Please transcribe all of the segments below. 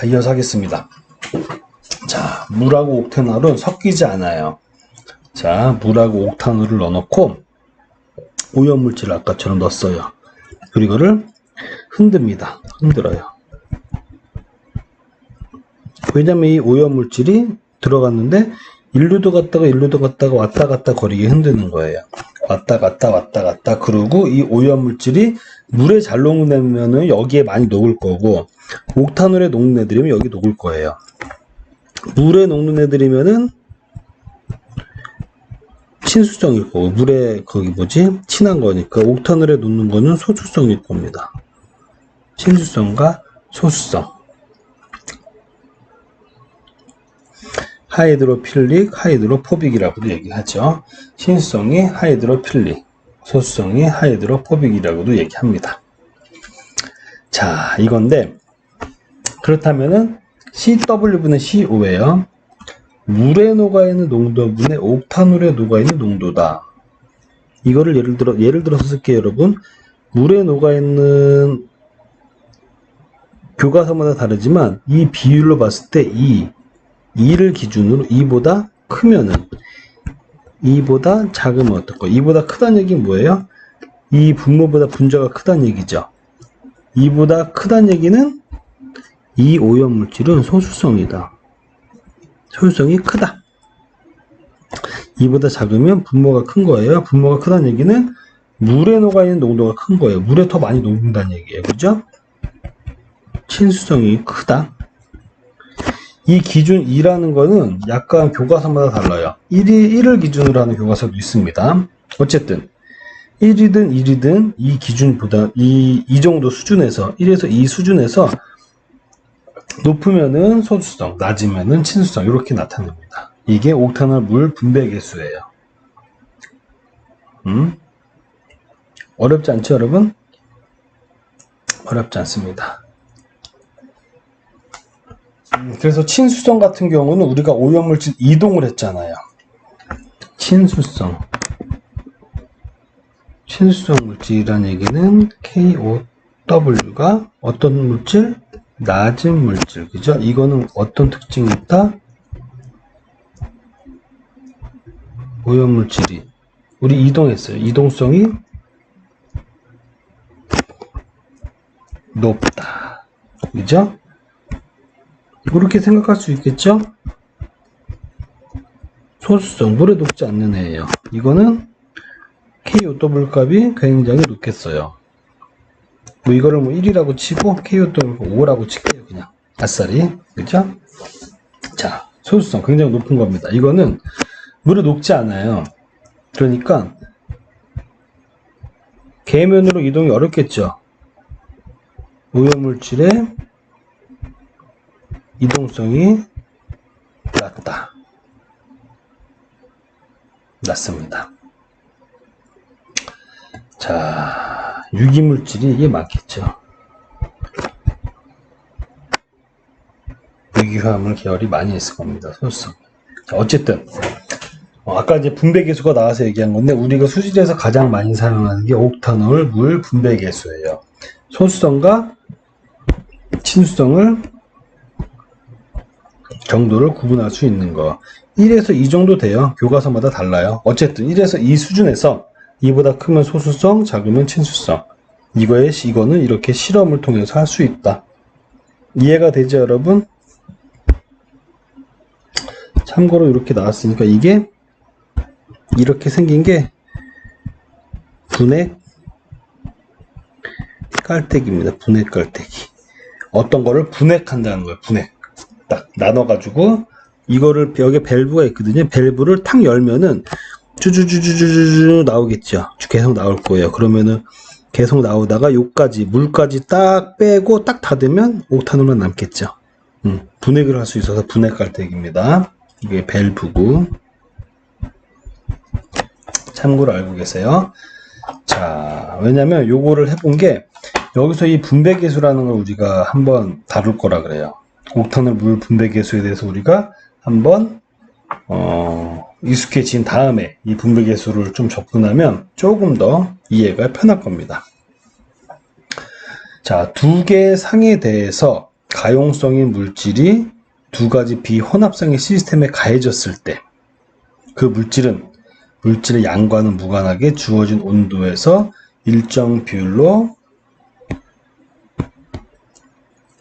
이어서 하겠습니다. 자, 물하고 옥탄올은 섞이지 않아요. 자, 물하고 옥탄올을 넣어놓고 오염물질을 아까처럼 넣었어요. 그리고 이거를 흔듭니다. 흔들어요. 왜냐면 이 오염물질이 들어갔는데 일루도 갔다가 왔다 갔다 거리게 흔드는 거예요. 왔다 갔다 그러고 이 오염물질이 물에 잘 녹으면은 여기에 많이 녹을 거고 옥탄올에 녹는 애들이면 여기 녹을 거예요. 물에 녹는 애들이면은 친수성일 거고 물에 거기 친한 거니까 옥탄올에 녹는 거는 소수성일 겁니다. 친수성과 소수성. 하이드로필릭, 하이드로포빅이라고도 얘기하죠. 친수성이 하이드로필릭, 소수성이 하이드로포빅이라고도 얘기합니다. 자, 이건데 그렇다면은 CW분의 CO예요. 물에 녹아있는 농도분의 옥탄올에 녹아있는 농도다. 이거를 예를 들어서 쓸게요, 여러분. 물에 녹아있는 교과서마다 다르지만 이 비율로 봤을 때 2를 기준으로 2보다 크면은 2보다 작으면 어떨까? 2보다 크다는 얘기는 뭐예요? 이 분모보다 분자가 크다는 얘기죠. 2보다 크다는 얘기는 이 오염물질은 소수성이다. 소수성이 크다. 2보다 작으면 분모가 큰 거예요. 분모가 크다는 얘기는 물에 녹아있는 농도가 큰 거예요. 물에 더 많이 녹는다는 얘기예요. 그죠? 친수성이 크다. 이 기준 2라는 거는 약간 교과서마다 달라요. 1을 기준으로 하는 교과서도 있습니다. 어쨌든 1이든 이 기준보다 이 정도 수준에서 1에서 2 수준에서 높으면은 소수성, 낮으면은 친수성 이렇게 나타납니다. 이게 옥탄올 물 분배 계수예요. 어렵지 않죠, 여러분? 어렵지 않습니다. 그래서 친수성 같은 경우는 우리가 오염물질 이동을 했잖아요. 친수성 물질이라는 얘기는 KOW가 어떤 물질? 낮은 물질. 그죠? 이거는 어떤 특징이 있다? 오염물질이 우리 이동했어요. 이동성이 높다. 그죠? 그렇게 생각할 수 있겠죠? 소수성, 물에 녹지 않는 애예요. 이거는 KOW 값이 굉장히 높겠어요. 뭐 이거를 1이라고 치고 KOW 5라고 칠게요. 그냥 아싸리. 그죠? 자, 소수성 굉장히 높은 겁니다. 이거는 물에 녹지 않아요. 그러니까 계면으로 이동이 어렵겠죠. 오염물질의 이동성이 낮습니다. 자, 유기물질이 이게 많겠죠. 유기화합물 계열이 많이 있을 겁니다. 소수성. 자, 어쨌든 아까 이제 분배계수가 나와서 얘기한 건데 우리가 수질에서 가장 많이 사용하는 게 옥탄올 물 분배계수예요. 소수성과 친수성을 정도를 구분할 수 있는 거. 1에서 2 정도 돼요. 교과서마다 달라요. 어쨌든 1에서 2 수준에서 2보다 크면 소수성, 작으면 친수성. 이거는 이렇게 실험을 통해서 할 수 있다. 이해가 되죠, 여러분? 참고로 이렇게 나왔으니까 이게 이렇게 생긴 게 분해 깔때기입니다. 분해 깔때기. 어떤 거를 분해한다는 거예요. 분해. 딱 나눠가지고 이거를 여기 밸브가 있거든요. 밸브를 탁 열면은 쭈쭈쭈쭈쭈쭈 나오겠죠. 계속 나올 거예요. 그러면은 계속 나오다가 요까지 물까지 딱 빼고 딱 닫으면 옥탄올만 남겠죠. 분해를 할 수 있어서 분해 깔때기입니다. 이게 밸브고 참고로 알고 계세요. 자, 왜냐면 요거를 해본 게 여기서 이 분배계수라는 걸 우리가 한번 다룰 거라 그래요. 옥탄올 물 분배계수에 대해서 우리가 한번 익숙해진 다음에 이 분배계수를 좀 접근하면 조금 더 이해가 편할 겁니다. 자, 두 개의 상에 대해서 가용성인 물질이 두 가지 비혼합성의 시스템에 가해졌을 때 그 물질은 물질의 양과는 무관하게 주어진 온도에서 일정 비율로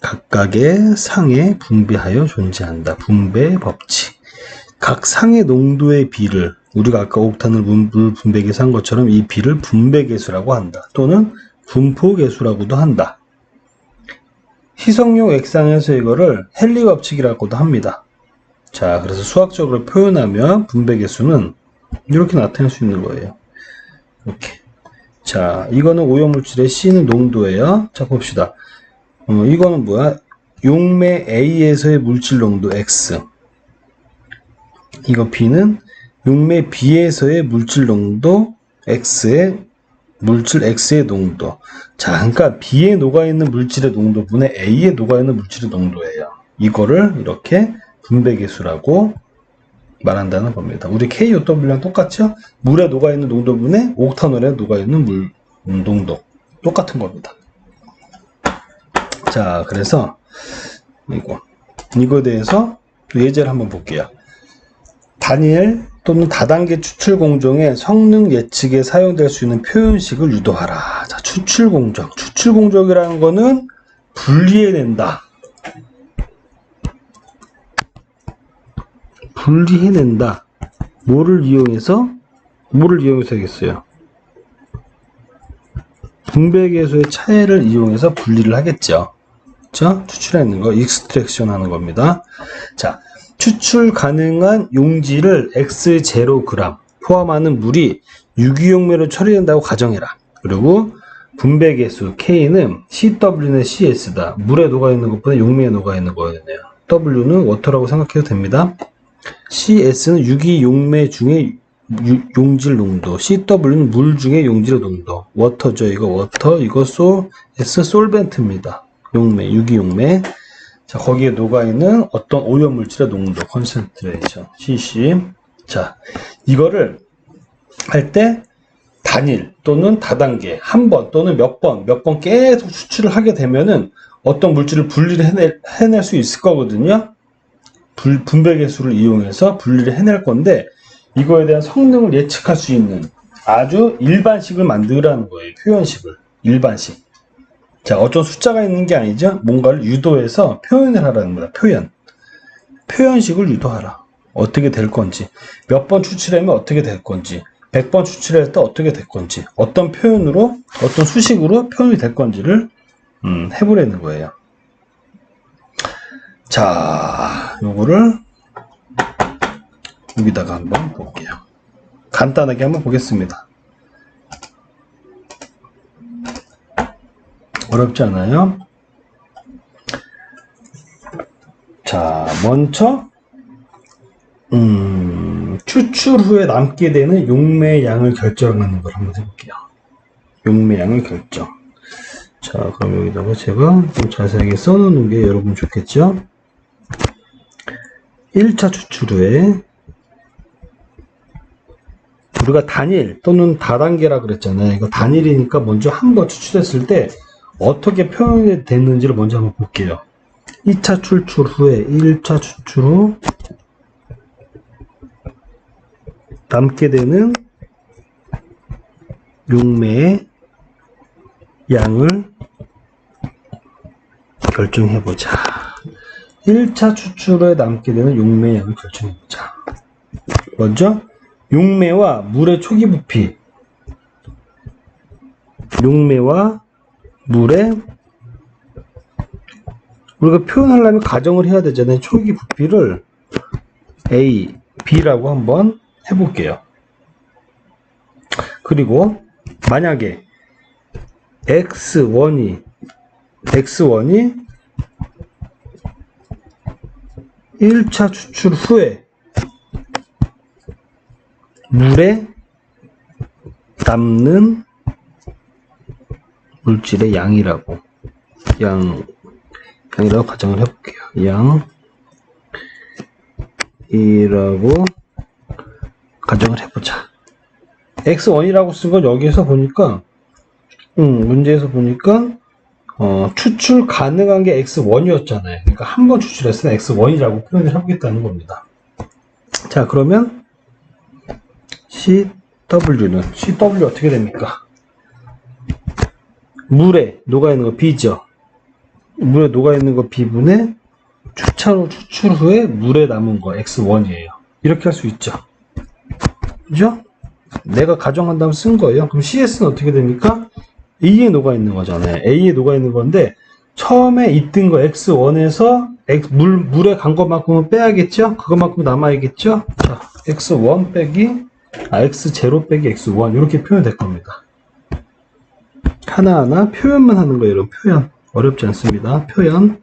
각각의 상에 분배하여 존재한다. 분배 법칙. 각 상의 농도의 비를 우리가 아까 옥탄을 물 분배계수 한 것처럼 이 비를 분배계수라고 한다. 또는 분포계수라고도 한다. 희석용 액상에서 이거를 헨리 법칙이라고도 합니다. 자, 그래서 수학적으로 표현하면 분배계수는 이렇게 나타낼 수 있는 거예요. 이렇게. 자, 이거는 오염물질의 C는 농도예요. 자, 봅시다. 이거는 뭐야? 용매 A에서의 물질 농도 X. 이거 B는 용매 B에서의 물질 농도 X의 물질 X의 농도. 자, 그러니까 B에 녹아있는 물질의 농도분의 A에 녹아있는 물질의 농도예요. 이거를 이렇게 분배계수라고 말한다는 겁니다. 우리 KOW랑 똑같죠? 물에 녹아있는 농도분의 옥탄올에 녹아있는 물 농도. 똑같은 겁니다. 자, 그래서 이거에 대해서 예제를 한번 볼게요. 단일 또는 다단계 추출 공정의 성능 예측에 사용될 수 있는 표현식을 유도하라. 자, 추출 공정. 추출 공정이라는 거는 분리해낸다. 분리해낸다. 뭐를 이용해서 하겠어요? 분배계수의 차이를 이용해서 분리를 하겠죠. 그렇죠? 추출해내는 거, 익스트랙션 하는 겁니다. 자, 추출 가능한 용지를 X0g 포함하는 물이 유기용매로 처리된다고 가정해라. 그리고 분배계수 K는 CW는 CS다. 물에 녹아있는 것보다 용매에 녹아있는 거였네요. W는 워터라고 생각해도 됩니다. CS는 유기용매 중에 용질 농도, CW는 물 중에 용질의 농도. 워터죠. 이거 워터, 이거 S 솔벤트입니다. 용매, 유기용매. 자, 거기에 녹아있는 어떤 오염물질의 농도, 컨센트레이션, CC. 자, 이거를 할 때 단일 또는 다단계, 한 번 또는 몇 번 계속 추출을 하게 되면은 어떤 물질을 분리를 해낼 수 있을 거거든요. 분배계수를 이용해서 분리를 해낼 건데, 이거에 대한 성능을 예측할 수 있는 아주 일반식을 만들라는 거예요. 표현식을. 일반식. 자, 어떤 숫자가 있는 게 아니죠. 뭔가를 유도해서 표현을 하라는 거다. 표현식을 유도하라. 어떻게 될 건지, 몇 번 추출하면 어떻게 될 건지, 100번 추출할 때 어떻게 될 건지, 어떤 표현으로, 어떤 수식으로 표현이 될 건지를 해보려는 거예요. 자, 요거를 여기다가 한번 볼게요. 간단하게 한번 보겠습니다. 어렵지 않아요? 자, 먼저 추출 후에 남게 되는 용매의 양을 결정하는 걸 한번 해볼게요. 용매 양을 결정. 자, 그럼 여기다가 제가 좀 자세하게 써놓는 게 여러분 좋겠죠? 1차 추출 후에 우리가 단일 또는 다단계라 그랬잖아요. 이거 단일이니까 먼저 한번 추출했을 때 어떻게 표현이 됐는지를 먼저 한번 볼게요. 2차 추출 후에 1차 추출 후 남게 되는 용매의 양을 결정해보자. 1차 추출 후에 남게 되는 용매의 양을 결정해보자. 먼저 용매와 물의 초기 부피, 용매와 물의 우리가 표현하려면 가정을 해야 되잖아요. 초기 부피를 A, B라고 한번 해볼게요. 그리고 만약에 X1이 1차 추출 후에 물에 남는 물질의 양이라고 가정을 해볼게요. 양이라고 가정을 해보자. X1이라고 쓴 건 여기에서 보니까 문제에서 보니까 추출 가능한 게 x1이었잖아요. 그러니까 한 번 추출했으면 x1이라고 표현을 해보겠다는 겁니다. 자, 그러면 CW 어떻게 됩니까? 물에 녹아있는 거 B죠. 물에 녹아있는 거 B분의 추출 후에 물에 남은 거 x1이에요. 이렇게 할 수 있죠. 그죠? 내가 가정한다면 쓴 거예요. 그럼 CS는 어떻게 됩니까? A에 녹아있는 거잖아요. A에 녹아있는 건데 처음에 있던 거 x1에서 물에 간 것만큼은 빼야겠죠? 그것만큼 남아야겠죠? 자, x1 빼기 x0 빼기 x1 이렇게 표현될 겁니다. 하나하나 표현만 하는 거예요. 여러분. 표현. 어렵지 않습니다. 표현.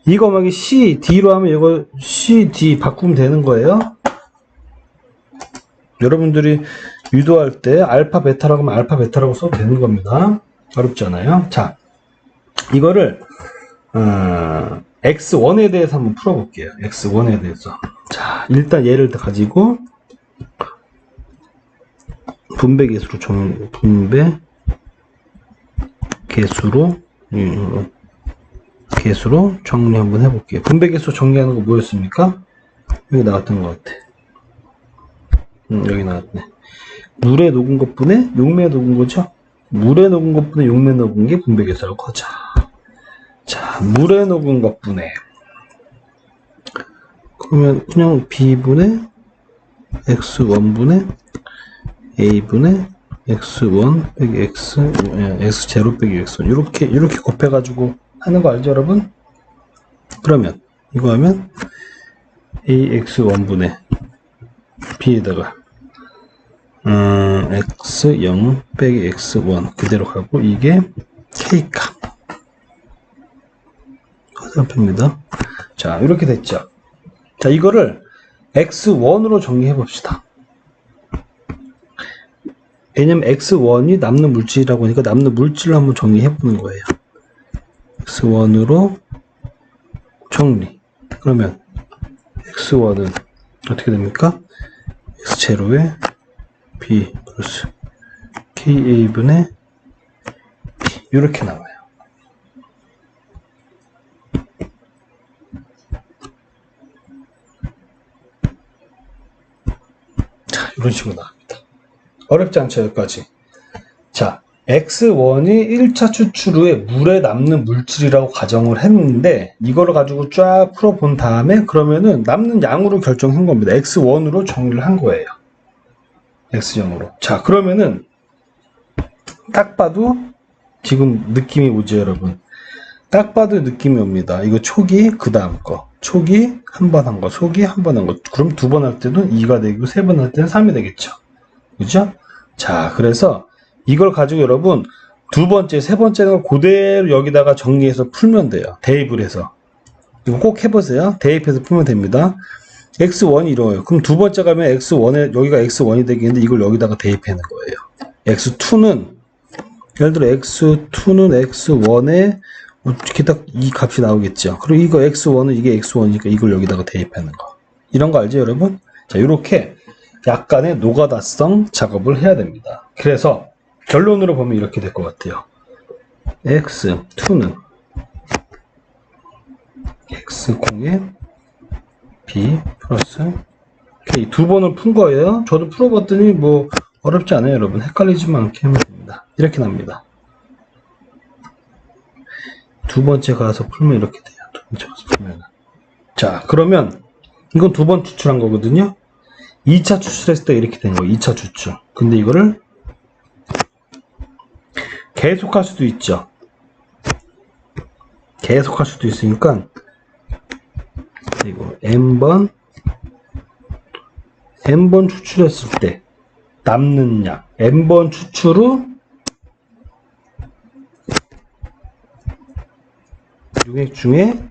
이거 막 C, D로 하면 이거 C, D 바꾸면 되는 거예요. 여러분들이 유도할 때 알파, 베타라고 하면 알파, 베타라고 써도 되는 겁니다. 어렵지 않아요. 자, 이거를 x1에 대해서 한번 풀어볼게요. x1에 대해서. 자, 일단 얘를 가지고 분배 개수로 정리 한번 해볼게요. 분배 개수 정리하는 거 뭐였습니까? 여기 나왔던 것 같아. 여기 나왔네. 물에 녹은 것분에 용매에 녹은 거죠? 물에 녹은 것분에 용매에 녹은 게 분배 개수라고 하자. 자, 물에 녹은 것분에 그러면 그냥 B분의 X1분의 A분의 X1 빼기 X0 빼기 X1 이렇게 곱해가지고 하는 거 알죠, 여러분? 그러면 이거 하면 AX1분의 B에다가 X0 빼기 X1 그대로 가고 이게 K값 화살표입니다. 자, 이렇게 됐죠. 자, 이거를 X1으로 정리해 봅시다. 왜냐면 X1이 남는 물질이라고 하니까 남는 물질을 한번 정리해 보는 거예요. X1으로 정리. 그러면 X1은 어떻게 됩니까? X0에 B 플러스 KA분의 B 이렇게 나와요. 자, 이런 식으로 나옵니다. 어렵지 않죠, 여기까지. 자, X1이 1차 추출 후에 물에 남는 물질이라고 가정을 했는데 이거를 가지고 쫙 풀어본 다음에 그러면은 남는 양으로 결정한 겁니다. X1으로 정리를 한 거예요. X0으로. 자, 그러면은 딱 봐도 지금 느낌이 오죠, 여러분? 딱 봐도 느낌이 옵니다. 이거 초기, 그 다음 거. 초기 한 번 한 거, 초기 한 번 한 거. 그럼 두 번 할 때는 2가 되고 세 번 할 때는 3이 되겠죠. 그죠? 자, 그래서 이걸 가지고 여러분 두 번째, 세 번째는 그대로 여기다가 정리해서 풀면 돼요. 대입을 해서. 이거 꼭 해보세요. 대입해서 풀면 됩니다. X1이 이래요. 그럼 두 번째 가면 X1에, 여기가 X1이 되겠는데 이걸 여기다가 대입하는 거예요. X2는, 예를 들어 X2는 X1에 이렇게 딱 이 값이 나오겠죠. 그리고 이거 X1은 이게 X1이니까 이걸 여기다가 대입하는 거. 이런 거 알죠, 여러분? 자, 이렇게 약간의 노가다성 작업을 해야 됩니다. 그래서 결론으로 보면 이렇게 될 것 같아요. X2는 X0에 B 플러스 K 두 번을 푼 거예요. 저도 풀어봤더니 뭐 어렵지 않아요, 여러분. 헷갈리지만 않게 하면 됩니다. 이렇게 납니다. 두 번째 가서 풀면 이렇게 돼요. 두 번째 가서 풀면. 자, 그러면 이건 두 번 추출한 거거든요. 2차 추출했을 때 이렇게 된 거예요. 2차 추출. 근데 이거를 계속 할 수도 있죠. 계속 할 수도 있으니까 이거 n번 추출했을 때 남는 양 n번 추출 후 용액 중에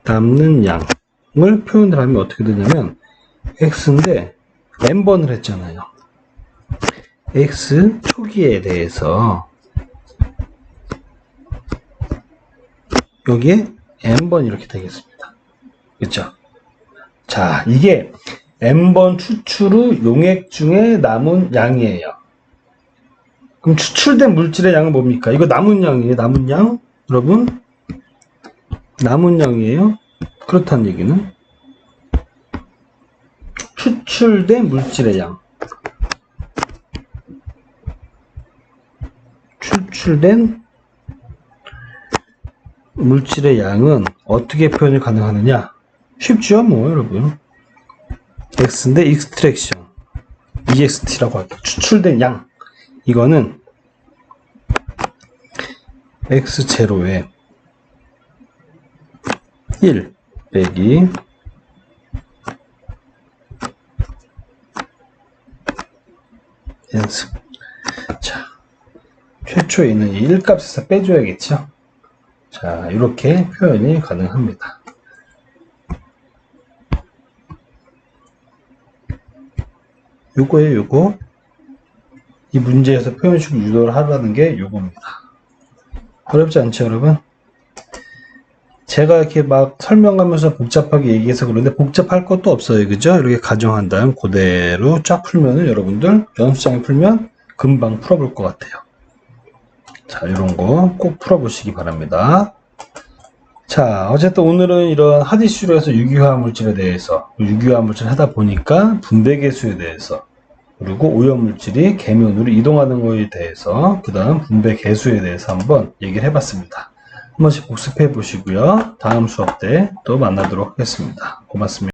남는 양을 표현을 하면 어떻게 되냐면 x인데 n번을 했잖아요. x 초기에 대해서 여기에 n번 이렇게 되겠습니다. 그렇죠? 자, 이게 n번 추출 후 용액 중에 남은 양이에요. 그럼 추출된 물질의 양은 뭡니까? 이거 남은 양이에요. 남은 양. 여러분, 남은 양이에요. 그렇다는 얘기는 추출된 물질의 양. 추출된 물질의 양은 어떻게 표현이 가능하느냐? 쉽죠, 뭐, 여러분. X인데, 익스트랙션. EXT라고 할게요. 추출된 양. 이거는 X0에 1 빼기 연습. 자, 최초에 있는 이 1값에서 빼줘야겠죠? 자, 이렇게 표현이 가능합니다. 요거예요, 요거. 이 문제에서 표현식을 유도를 하라는 게 요겁니다. 어렵지 않죠, 여러분? 제가 이렇게 막 설명하면서 복잡하게 얘기해서 그런데 복잡할 것도 없어요, 그죠? 이렇게 가정한 다음 그대로 쫙 풀면은 여러분들 연습장에 풀면 금방 풀어볼 것 같아요. 자, 이런 거 꼭 풀어보시기 바랍니다. 자, 어쨌든 오늘은 이런 하디슈로 해서 유기화 물질에 대해서, 유기화 물질 하다 보니까 분배계수에 대해서, 그리고 오염물질이 계면으로 이동하는 것에 대해서, 그 다음 분배계수에 대해서 한번 얘기를 해봤습니다. 한 번씩 복습해 보시고요. 다음 수업 때 또 만나도록 하겠습니다. 고맙습니다.